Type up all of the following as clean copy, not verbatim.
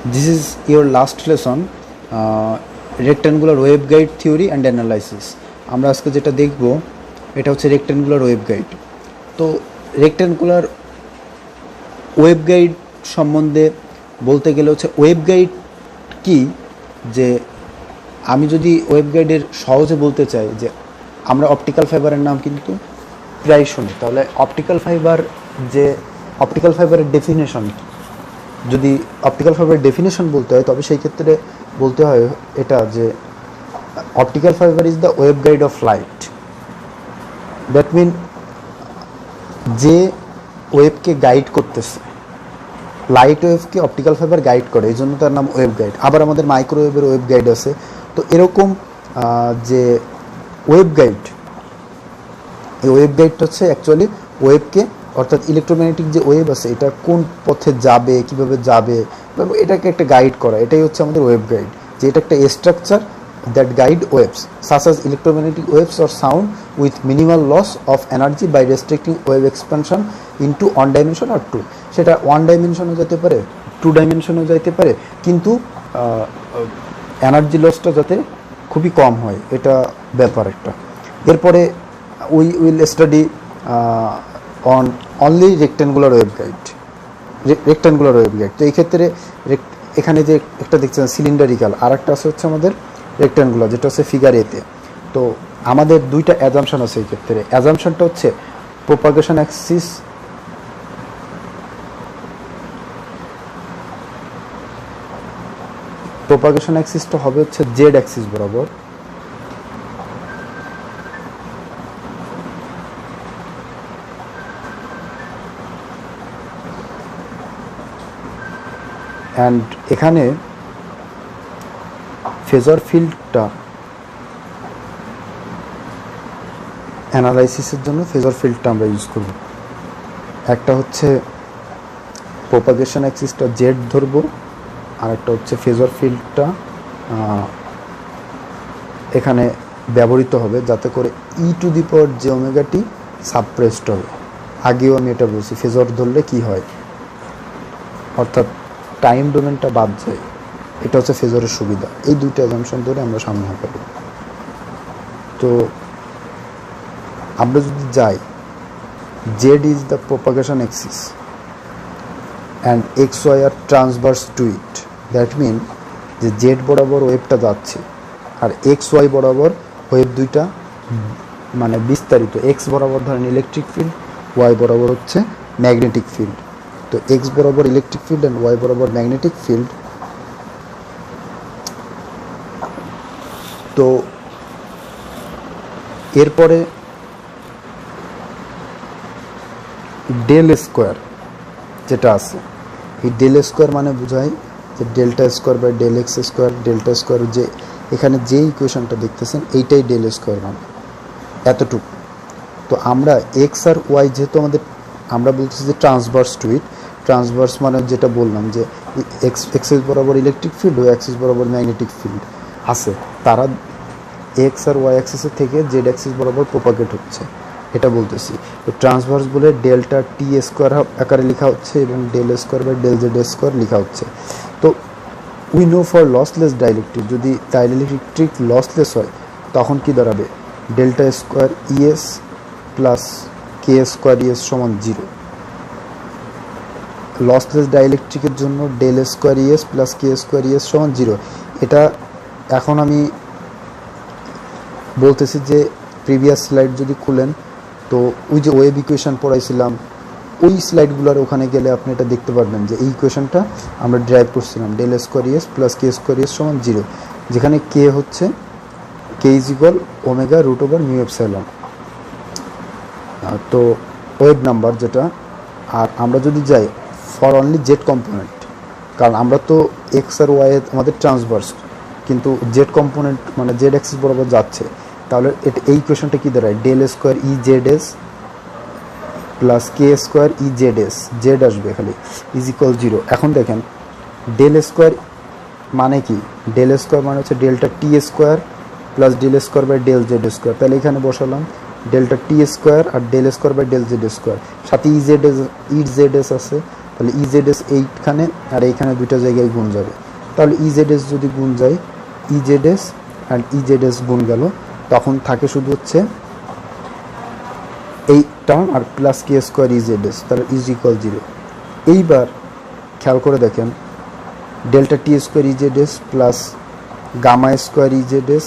This is your last lesson, rectangular waveguide theory and analysis. আমরা আজকে যেটা দেখব এটা হচ্ছে রেক্ট্যাঙ্গুলার ওয়েভগাইড। তো রেক্ট্যাঙ্গুলার ওয়েভগাইড সম্বন্ধে বলতে গেলে হচ্ছে ওয়েভগাইড কি, যে আমি যদি ওয়েভগাইডের সহজে বলতে চাই যে আমরা অপটিক্যাল ফাইবারের নাম কিন্তু প্রায় শুনি, তাহলে অপটিক্যাল ফাইবারের ডেফিনেশন, যদি অপটিক্যাল ফাইবারের ডেফিনেশন বলতে হয় তবে সেই ক্ষেত্রে বলতে হয় এটা যে optical fibre is the waveguide of light. That mean যে ওয়েভকে গাইড করতেছে, লাইট ওয়েভকে অপটিক্যাল ফাইবার গাইড করে, এই জন্য তার নাম ওয়েভগাইড। আবার আমাদের মাইক্রোওয়েভের ওয়েভগাইড আছে। তো এরকম যে ওয়েভগাইড, এই ওয়েভগাইডটা হচ্ছে অ্যাকচুয়ালি ওয়েভকে, অর্থাৎ ইলেকট্রোম্যাগনেটিক যে ওয়েভ আছে এটা কোন পথে যাবে, কিভাবে যাবে, এটাকে একটা গাইড করা, এটাই হচ্ছে আমাদের ওয়েভগাইড। যে এটা একটা structure that guide waves such as electromagnetic waves or sound with minimal loss of energy by restricting wave expansion into one dimension আর টু। সেটা ওয়ান ডাইমেনশনও যেতে পারে, টু ডাইমেনশনও যেতে পারে, কিন্তু এনার্জি লসটা যাতে খুবই কম হয়, এটা ব্যাপার একটা। এরপরে we will study on only rectangular waveguide. তো এই ক্ষেত্রে এখানে যে একটা দেখছেন সিলিন্ডারিক্যাল, আর একটা আছে হচ্ছে আমাদের রেক্ট্যাঙ্গুলার, যেটা হচ্ছে ফিগার এতে। তো আমাদের দুইটা অ্যাজাম্পশন আছে এই ক্ষেত্রে। অ্যাজাম্পশনটা হচ্ছে প্রোপাগেশন অ্যাক্সিসটা হবে হচ্ছে জেড অ্যাক্সিস বরাবর, অ্যান্ড এখানে ফেজার ফিল্ডটা অ্যানালাইসিসের জন্য ফেজার ফিল্ডটা আমরা ইউজ করব। একটা হচ্ছে প্রোপাগেশন অ্যাক্সিসটা জেড ধরবো, আর একটা হচ্ছে ফেজার ফিল্ডটা এখানে ব্যবহৃত হবে যাতে করে E to the power J omega T suppressed হবে। আগেও আমি এটা বলছি, ফেজার ধরলে কি হয়, অর্থাৎ টাইম ডোমেনটা বাদ যায়। এটা হচ্ছে ফেজারের সুবিধা। এই দুইটা অ্যাজাম্পশন ধরে আমরা সামনে আগাবো। তো আমরা যদি যাই, z is the propagation axis and x y are transverse to it. That mean যে জেড বরাবর ওয়েভটা যাচ্ছে আর এক্স ওয়াই বরাবর ওয়েভ দুইটা মানে বিস্তারিত। এক্স বরাবর ধরেন ইলেকট্রিক ফিল্ড, ওয়াই বরাবর হচ্ছে ম্যাগনেটিক ফিল্ড। তো এক্স বরাবর ইলেকট্রিক ফিল্ড অ্যান্ড ওয়াই বরাবর ম্যাগনেটিক ফিল্ড। তো এরপরে ডেল স্কোয়ার যেটা আছে, এই ডেল স্কোয়ার মানে বোঝায় যে delta square by del x square. Delta square যে এখানে যে ইকুয়েশনটা দেখতেছেন এইটাই ডেল স্কোয়ার মানে এতটুকু। তো আমরা এক্স আর ওয়াই যেহেতু আমরা বলতেছি যে ট্রান্সভার্স টু ইট। ট্রান্সভার্স মানে যেটা বললাম যে এক্সিস বরাবর ইলেকট্রিক ফিল্ড ও অ্যাক্সিস বরাবর ম্যাগনেটিক ফিল্ড আছে, তারা এক্স আর ওয়াই অ্যাক্সিসের থেকে জেড অ্যাক্সিস বরাবর প্রোপাগেট হচ্ছে, এটা বলতেছি। তো ট্রান্সভার্স বলে ডেল্টা টি স্কোয়ার আকারে লেখা হচ্ছে এবং del square by del Z square লেখা হচ্ছে। তো we know for lossless dielectric, যদি ডাইলেকট্রিক লসলেস হয় তখন কি দাঁড়াবে, ডেল্টা স্কোয়ার ইএস প্লাস কে স্কোয়ার ইএস সমান 0। লসলেস ডাইলেকট্রিকের জন্য ডেল স্কোয়ার ইএস প্লাস কে স্কোয়ার ইএস সমান 0। এটা এখন আমি বলতেছি যে প্রিভিয়াস স্লাইড যদি খুলেন, তো ওই যে ওয়েভ ইকুয়েশন পড়াইছিলাম ওই স্লাইডগুলোর ওখানে গেলে আপনি এটা দেখতে পারবেন যে এই ইকুয়েশনটা আমরা ড্রাইভ করছিলাম, ডেল স্কোয়ার ইএস প্লাস কে স্কোয়ার ইএস সমান 0, যেখানে কে হচ্ছে K is equal omega root over mu epsilon. তো ওয়েভ নাম্বার যেটা। আর আমরা যদি যাই ফর অনলি জেড কম্পোনেন্ট, কারণ আমরা তো এক্স আর ওয়াই আমাদের ট্রান্সভার্স, কিন্তু জেড কম্পোনেন্ট মানে জেড অ্যাক্সিস বরাবর যাচ্ছে, তাহলে এই ইকুয়েশনটা কী দাঁড়ায়, del square E Z S plus কে square E Z S, Z আসবে খালি, ইজ ইকুয়াল 0। এখন দেখেন ডেল স্কোয়ার মানে কি, ডেল স্কোয়ার মানে হচ্ছে delta T square plus del square by del Z square. তাহলে এখানে বসালাম ডেল্টা টি স্কোয়ার আর del square by del Z square, সাথে ই জেড এস আছে, তাহলে ইজেডএস এইখানে আর এইখানে দুইটা জায়গায় গুণ যাবে। তাহলে ইজেডএস যদি গুণ যায়, ইজেডএস অ্যান্ড ইজেডএস গুণ গেল, তখন থাকে শুধু হচ্ছে এই টার্ম আর প্লাস কে স্কোয়ার ইজেডএস, তাহলে ইজ ইকুয়াল 0। এইবার খেয়াল করে দেখেন, ডেল্টা টি square EZS plus gamma square EZS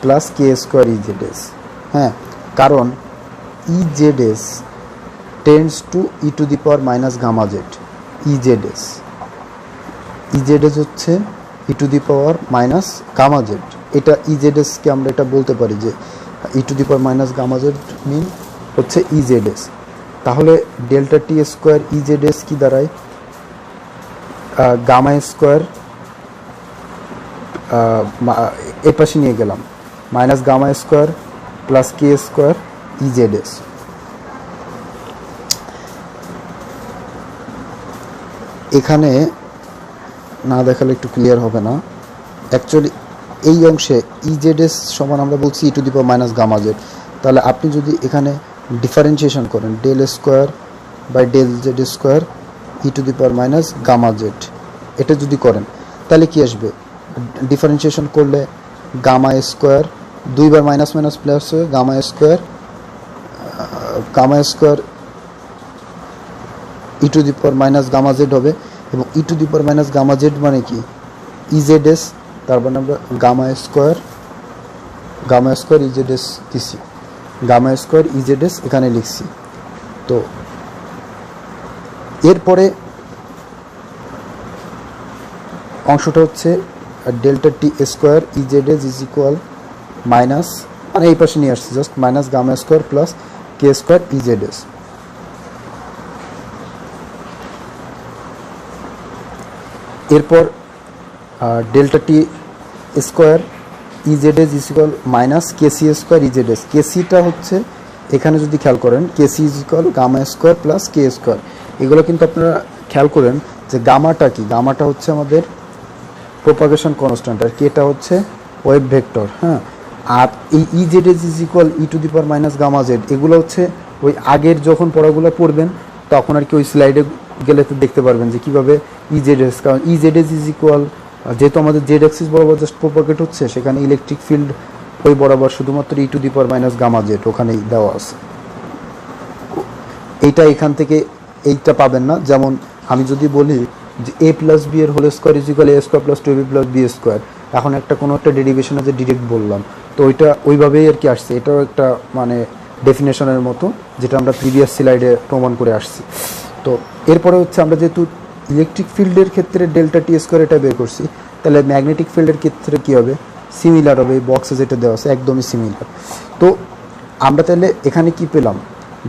plus কে স্কোয়ার ইজেডএস। হ্যাঁ, কারণ EZS tends to E to the power minus gamma Z. EZS হচ্ছে E to the power minus gamma Z. এটা ইজেডএসকে আমরা এটা বলতে পারি যে E to the power minus gamma Z mean হচ্ছে ইজেডএস। তাহলে ডেল্টা টি স্কোয়ার ইজেডএস কি দাঁড়ায়? গামা স্কোয়ার এ পাশে নিয়ে গেলাম, মাইনাস গামা স্কোয়ার প্লাস কে স্কোয়ার ইজেডএস। এখানে না দেখালে একটু ক্লিয়ার হবে না। অ্যাকচুয়ালি এই অংশে ইজেডএস সমান আমরা বলছি E to the power minus gamma Z. তাহলে আপনি যদি এখানে ডিফারেন্সিয়েশন করেন del square by del Z square E to the power minus gamma Z, এটা যদি করেন তাহলে কি আসবে? ডিফারেন্সিয়েশন করলে গামা স্কোয়ার দুইবার মাইনাস মাইনাস প্লাস হয়ে gamma square E to the power minus gamma Z হবে। এবং E to the power minus gamma Z মানে কি? ইজেডএস, তার মানে আমরা গামা স্কোয়ার ইজেডএস দিছি, গামা স্কোয়ার ইজেডএস এখানে লিখছি। তো এরপরে অংশটা হচ্ছে delta T square EZS is equal minus, মানে এই পাশে নিয়ে আসছি just minus gamma square plus কে স্কোয়ার ইজেডএস। এরপর delta T square EZS is equal minus KC square EZS. কেসিটা হচ্ছে এখানে যদি খেয়াল করেন KC is equal gamma square plus K square. এগুলো কিন্তু আপনারা খেয়াল করেন যে গামাটা কি? গামাটা হচ্ছে আমাদের প্রোপাগেশন কনস্ট্যান্ট আর কেটা হচ্ছে ওয়েভ ভেক্টর। হ্যাঁ, আর এই EZS is equal E to the power minus gamma Z, এগুলো হচ্ছে ওই আগের যখন পড়াগুলো পড়বেন তখন আর কি ওই স্লাইডে গেলে তো দেখতে পারবেন যে কীভাবে ইজেডএস, কারণ ইজেডএস ইজ ইকুয়াল যেহেতু আমাদের জেড অ্যাক্সিস বরাবর জাস্ট প্রোপাগেট হচ্ছে, সেখানে ইলেকট্রিক ফিল্ড ওই বরাবর শুধুমাত্র E to the power minus gamma Z ওখানেই দেওয়া আছে। এইটা এখান থেকে এইটা পাবেন না। যেমন আমি যদি বলি যে এ প্লাস বি এর whole square is equal a square plus two b plus b square, এখন একটা কোনো একটা ডেরিভেশন আছে ডিরেক্ট বললাম, তো ওইটা ওইভাবেই আর কি আসছে। এটাও একটা মানে ডেফিনেশনের মতো, যেটা আমরা প্রিভিয়াস স্লাইডে প্রমাণ করে আসছি। তো এরপরে হচ্ছে আমরা যেহেতু ইলেকট্রিক ফিল্ডের ক্ষেত্রে ডেল্টা টি স্কোয়ার এটা বের করছি, তাহলে ম্যাগনেটিক ফিল্ডের ক্ষেত্রে কী হবে? সিমিলার হবে, বক্সে যেটা দেওয়া আছে একদমই সিমিলার। তো আমরা তাহলে এখানে কি পেলাম?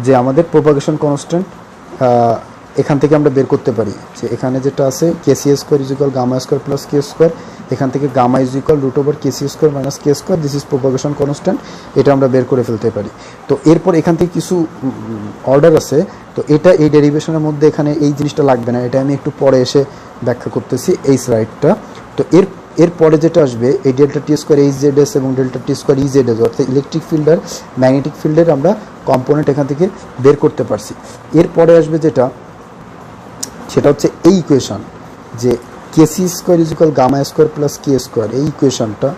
যে আমাদের প্রোপাগেশন কনস্ট্যান্ট এখান থেকে আমরা বের করতে পারি যে এখানে যেটা আছে KC square is equal gamma square plus K square, এখান থেকে gamma is equal root over KC square minus K square, this is propagation constant, এটা আমরা বের করে ফেলতে পারি। তো এরপর এখান থেকে কিছু অর্ডার আছে, তো এটা এই ডেরিভেশনের মধ্যে এখানে এই জিনিসটা লাগবে না, এটা আমি একটু পরে এসে ব্যাখ্যা করতেছি এই স্লাইডটা। তো এরপরে যেটা আসবে এই ডেল্টা টি স্কোয়ার এইচ জেড এস এবং ডেল্টা টি স্কোয়ার ই জেড এস, অর্থাৎ ইলেকট্রিক ফিল্ড আর ম্যাগনেটিক ফিল্ডের আমরা কম্পোনেন্ট এখান থেকে বের করতে পারছি। এরপরে আসবে যেটা, সেটা হচ্ছে এই ইকুয়েশন যে KC square is equal gamma square plus K square. এই ইকুয়েশনটা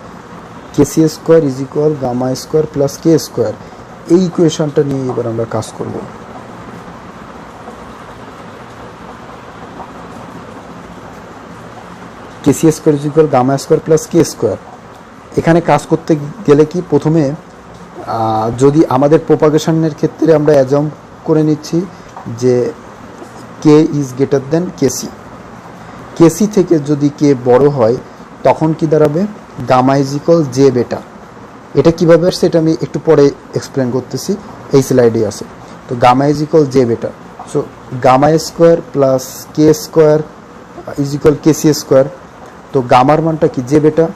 KC square is equal gamma square plus K square, এই ইকুয়েশনটা নিয়ে এবার আমরা কাজ করব। KC square is equal gamma square plus K square, এখানে কাজ করতে গেলে কি প্রথমে যদি আমাদের প্রোপাগেশনের ক্ষেত্রে আমরা অ্যাজাম করে নিচ্ছি যে কে ইজ গ্রেটার দেন কেসি, কেসি থেকে যদি কে বড় হয় তখন কি দাঁড়াবে? গামা ইজ ইকুয়াল জে বেটা। এটা কীভাবে আসছে এটা আমি একটু পরে এক্সপ্লেন করতেছি, এই স্লাইডে আছে। তো gamma is equal j beta, so gamma square plus K square is equal kc square. তো গামার মানটা কি? জে বেটা।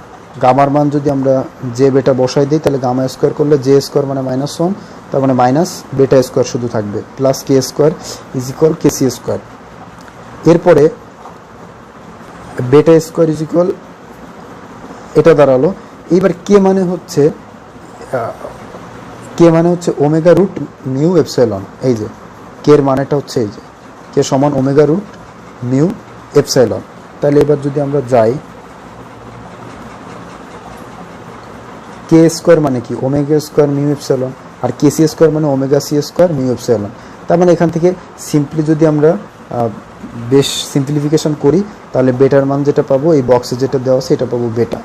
গামার মান যদি আমরা জে বেটা বসাই দিই তাহলে গামা স্কোয়ার করলে জে স্কোয়ার মানে -1, তার মানে মাইনাস বেটা স্কোয়ার শুধু থাকবে, plus K square is equal kc square. এরপরে বেটা স্কোয়ার ইজ ইকুয়াল এটা দাঁড়ালো। এইবার কে মানে হচ্ছে ওমেগা রুট মিউ এপসাইলন। এই যে কে এর মানেটা হচ্ছে এই যে কে সমান ওমেগা রুট মিউ এপসাইলন। তাহলে এবার যদি আমরা যাই, কে স্কোয়ার মানে কি ওমেগা স্কোয়ার মিউ এপসাইলন, আর কে সি স্কোয়ার মানে omega c square mu epsilon. তার মানে এখান থেকে সিম্পলি যদি আমরা বেশ সিম্পলিফিকেশন করি তাহলে বেটার মান যেটা পাবো, এই বক্সে যেটা দেওয়া আছে এটা পাবো বেটা।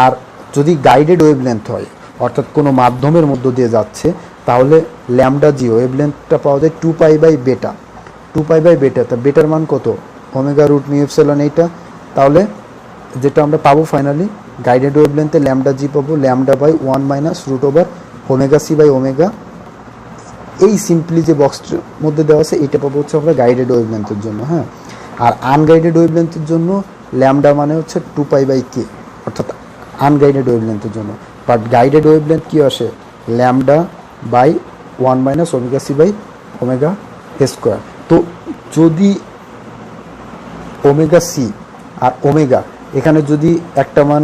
আর যদি গাইডেড ওয়েভলেন্থ হয়, অর্থাৎ কোনো মাধ্যমের মধ্য দিয়ে যাচ্ছে, তাহলে ল্যামডা জি ওয়েভলেন্থটা পাওয়া যায় 2π/বেটা। 2π/বেটা, তা বেটার মান কত? ওমেগা রুট মিউ এপসাইলন এইটা। তাহলে যেটা আমরা পাবো ফাইনালি গাইডেড ওয়েভলেন্থে ল্যামডা জি পাবো λ/1 minus root over omega C by omega. এই সিম্পলি যে বক্সটার মধ্যে দেওয়া আছে এটা পাবো হচ্ছে আমরা গাইডেড ওয়েভলেন্থের জন্য। হ্যাঁ, আর আনগাইডেড ওয়েভলেন্থের জন্য ল্যামডা মানে হচ্ছে 2π/কে, অর্থাৎ আনগাইডেড ওয়েভলেন্থের জন্য। বাট গাইডেড ওয়েভলেন্থ কী আসে? λ/1 minus omega C by omega square. তো যদি ওমেগা সি আর ওমেগা এখানে যদি একটা মান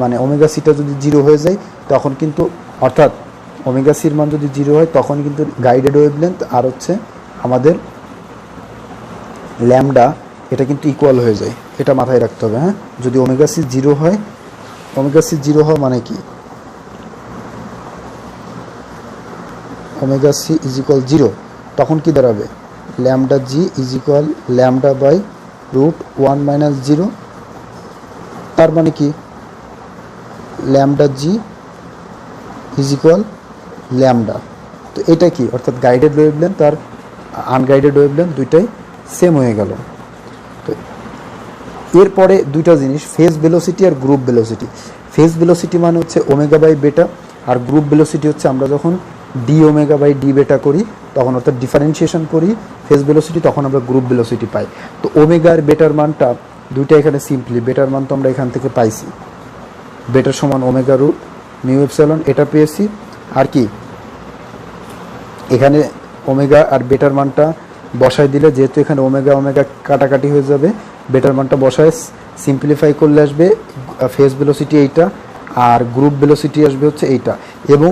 মানে ওমেগা সিটা যদি 0 হয়ে যায় তখন কিন্তু, অর্থাৎ ওমেগা সির মান যদি 0 হয় তখন কিন্তু গাইডেড ওয়েভলেন্থ আর হচ্ছে আমাদের ল্যামডা এটা কিন্তু ইকুয়াল হয়ে যায়। এটা মাথায় রাখতে হবে। হ্যাঁ, যদি ওমেগা সি 0 হয়, ওমেগা সি 0 হওয়া মানে কি? ওমেগা সি ইজ ইকুয়াল 0, তখন কি দাঁড়াবে? Lambda G is equal λ/√1 minus 0। তার মানে কি? Lambda G is equal lambda. তো এটা কি? অর্থাৎ গাইডেড ওয়েভলেন্থ আর আনগাইডেড ওয়েভলেন্থ দুইটাই সেম হয়ে গেল। তো এরপরে দুইটা জিনিস, ফেজ ভেলোসিটি আর গ্রুপ ভেলোসিটি। ফেজ ভেলোসিটি মানে হচ্ছে ওমেগা/বেটা, আর গ্রুপ ভেলোসিটি হচ্ছে আমরা যখন ডি ওমেগা/ডি বেটা করি তখন, অর্থাৎ ডিফারেন্সিয়েশন করি ফেজ ভেলোসিটি, তখন আমরা গ্রুপ ভেলোসিটি পাই। তো ওমেগা আর বেটার মানটা দুইটা এখানে সিম্পলি, বেটার মান তো আমরা এখান থেকে পাইছি, বেটার সমান ওমেগা রুট মিউ এপসাইলন, এটা পেয়েছি। আর কি এখানে ওমেগা আর বেটার মানটা বসায় দিলে, যেহেতু এখানে ওমেগা ওমেগা কাটাকাটি হয়ে যাবে, বেটার মানটা বসায় সিম্পলিফাই করলে আসবে ফেজ ভেলোসিটি এইটা, আর গ্রুপ ভেলোসিটি আসবে হচ্ছে এইটা, এবং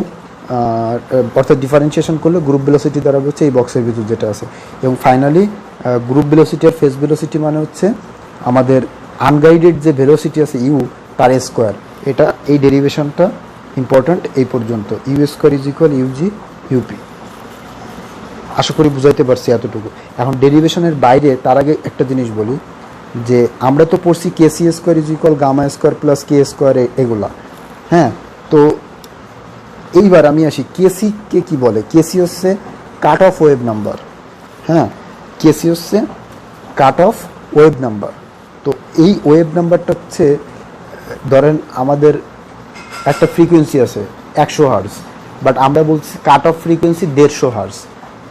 অর্থাৎ ডিফারেন্সিয়েশন করলে গ্রুপ ভেলোসিটি দাঁড়াবে হচ্ছে এই বক্সের ভিতর যেটা আছে। এবং ফাইনালি গ্রুপ ভেলোসিটি আর ফেজ ভেলোসিটি মানে হচ্ছে আমাদের আনগাইডেড যে ভেলোসিটি আছে ইউ তার স্কোয়ার। এটা এই ডেরিভেশনটা ইম্পর্ট্যান্ট এই পর্যন্ত। U square is equal UG UP. আশা করি বুঝাইতে পারছি এতটুকু। এখন ডেরিভেশনের বাইরে তার আগে একটা জিনিস বলি, যে আমরা তো পড়ছি K C square is equal gamma square plus K square, এগুলা। হ্যাঁ, তো এইবার আমি আসি কেসি কে কি বলে। কেসি হচ্ছে কাট অফ ওয়েভ নাম্বার। হ্যাঁ, কেসি হচ্ছে কাট অফ ওয়েভ নাম্বার। তো এই ওয়েভ নাম্বারটা হচ্ছে, ধরেন আমাদের একটা ফ্রিকোয়েন্সি আছে 100 হার্জ, বাট আমরা বলছি কাট অফ ফ্রিকোয়েন্সি 150 হার্জ।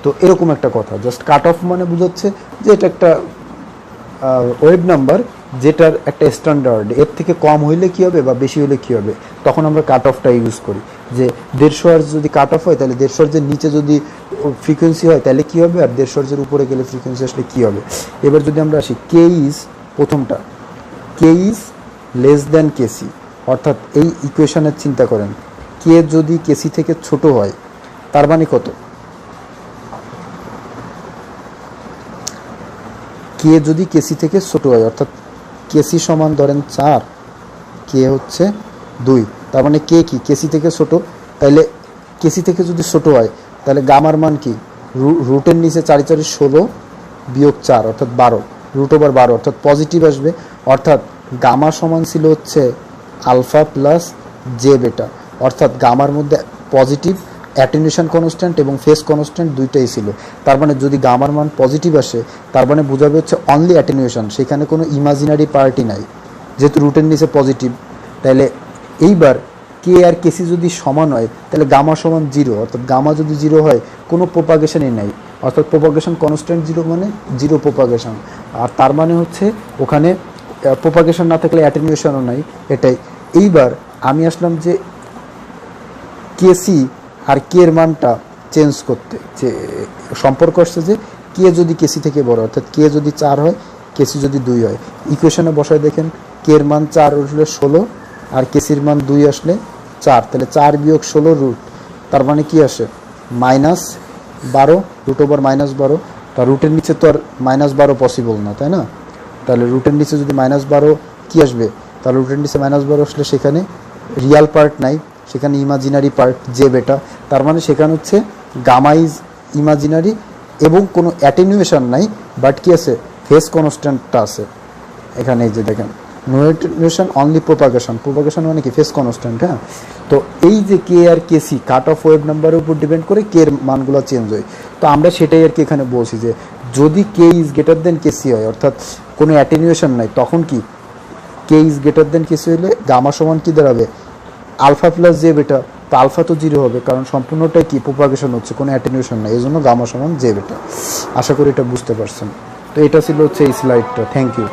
তো এরকম একটা কথা, জাস্ট কাট অফ মানে বোঝাচ্ছে যে এটা একটা ওয়েভ নাম্বার যেটার একটা স্ট্যান্ডার্ড, এর থেকে কম হইলে কী হবে বা বেশি হলে কী হবে, তখন আমরা কাট অফটা ইউজ করি। যে 150 হার্জ যদি কাট অফ হয় তাহলে 150 হার্জের নিচে যদি ফ্রিকোয়েন্সি হয় তাহলে কী হবে, আর 150 হার্জের উপরে গেলে ফ্রিকোয়েন্সি আসলে কী হবে। এবার যদি আমরা আসি কে ইজ, প্রথমটা কে ইজ লেস দ্যান কেসি, অর্থাৎ এই ইকুয়েশনের চিন্তা করেন, কে যদি কেসি থেকে ছোট হয় তার মানে কত? কে যদি কেসি থেকে ছোট হয়, অর্থাৎ কেসি সমান ধরেন 4, কে হচ্ছে 2, তার মানে কে কি কেসি থেকে ছোট। তাহলে কেসি থেকে যদি ছোট হয় তাহলে গামার মান কি? রুটের নিচে 4 4 16 বিয়োগ 4 অর্থাৎ 12, রুট ওভার 12 অর্থাৎ পজিটিভ আসবে। অর্থাৎ গামা সমান ছিল হচ্ছে আলফা প্লাস জে বেটা, অর্থাৎ গামার মধ্যে পজিটিভ অ্যাটেনুয়েশন কনস্ট্যান্ট এবং ফেজ কনস্ট্যান্ট দুইটাই ছিল। তার মানে যদি গামার মান পজিটিভ আসে তার মানে বোঝাবে হচ্ছে অনলি অ্যাটেনুয়েশন, সেখানে কোনো ইমাজিনারি পার্টি নাই, যেহেতু রুটের নিচে পজিটিভ। তাহলে এইবার কে আর কেসি যদি সমান হয় তাহলে গামা সমান 0, অর্থাৎ গামা যদি 0 হয় কোনো প্রোপাগেশনই নাই, অর্থাৎ প্রোপাগেশন কনস্ট্যান্ট 0 মানে 0 প্রোপাগেশন। আর তার মানে হচ্ছে ওখানে প্রোপাগেশন না থাকলে অ্যাটেনুয়েশনও নাই, এটাই। এইবার আমি আসলাম যে কেসি আর কে এর মানটা চেঞ্জ করতে, যে সম্পর্ক আসছে যে কে যদি কেসি থেকে বড়, অর্থাৎ কে যদি 4 হয় কেসি যদি 2 হয়, ইকুয়েশনে বসায় দেখেন কে এর মান 4 আসলে 16 আর কেসির মান 2 আসলে 4, তাহলে 4 বিয়োগ 16 রুট, তার মানে কি আসে -12 রুট ওভার -12। তা রুটের নিচে তো আর -12 পসিবল না, তাই না? তাহলে রুটের নিচে যদি -12 কি আসবে, তাহলে রুটের নিচে -12 আসলে সেখানে রিয়াল পার্ট নাই, সেখানে ইমাজিনারি পার্ট জে বেটা। তার মানে সেখানে হচ্ছে গামা ইজ ইমাজিনারি এবং কোনো অ্যাটেনুয়েশন নাই, বাট কি আছে, ফেস কনস্ট্যান্টটা আছে এখানে। এই যে দেখেন, no attenuation only propagation, propagation মানে কি, ফেস কনস্ট্যান্ট। হ্যাঁ, তো এই যে কে আর k c cut off wave নাম্বারের উপর ডিপেন্ড করে কে এর মানগুলো চেঞ্জ হয়। তো আমরা সেটাই আর কি এখানে বলছি যে যদি K is greater than K C হয়, অর্থাৎ কোনো অ্যাটেনুয়েশন নাই, তখন কি K is greater than K C হলে গামা সমান কি দাঁড়াবে, আলফা প্লাস জে বেটা। তো আলফা তো 0 হবে, কারণ সম্পূর্ণটাই কি প্রোপাগেশন হচ্ছে, কোনো অ্যাটেনুয়েশন নাই, এই জন্য গামা সমান জে বেটা। আশা করি এটা বুঝতে পারছেন। তো এটা ছিল হচ্ছে এই স্লাইডটা। Thank you.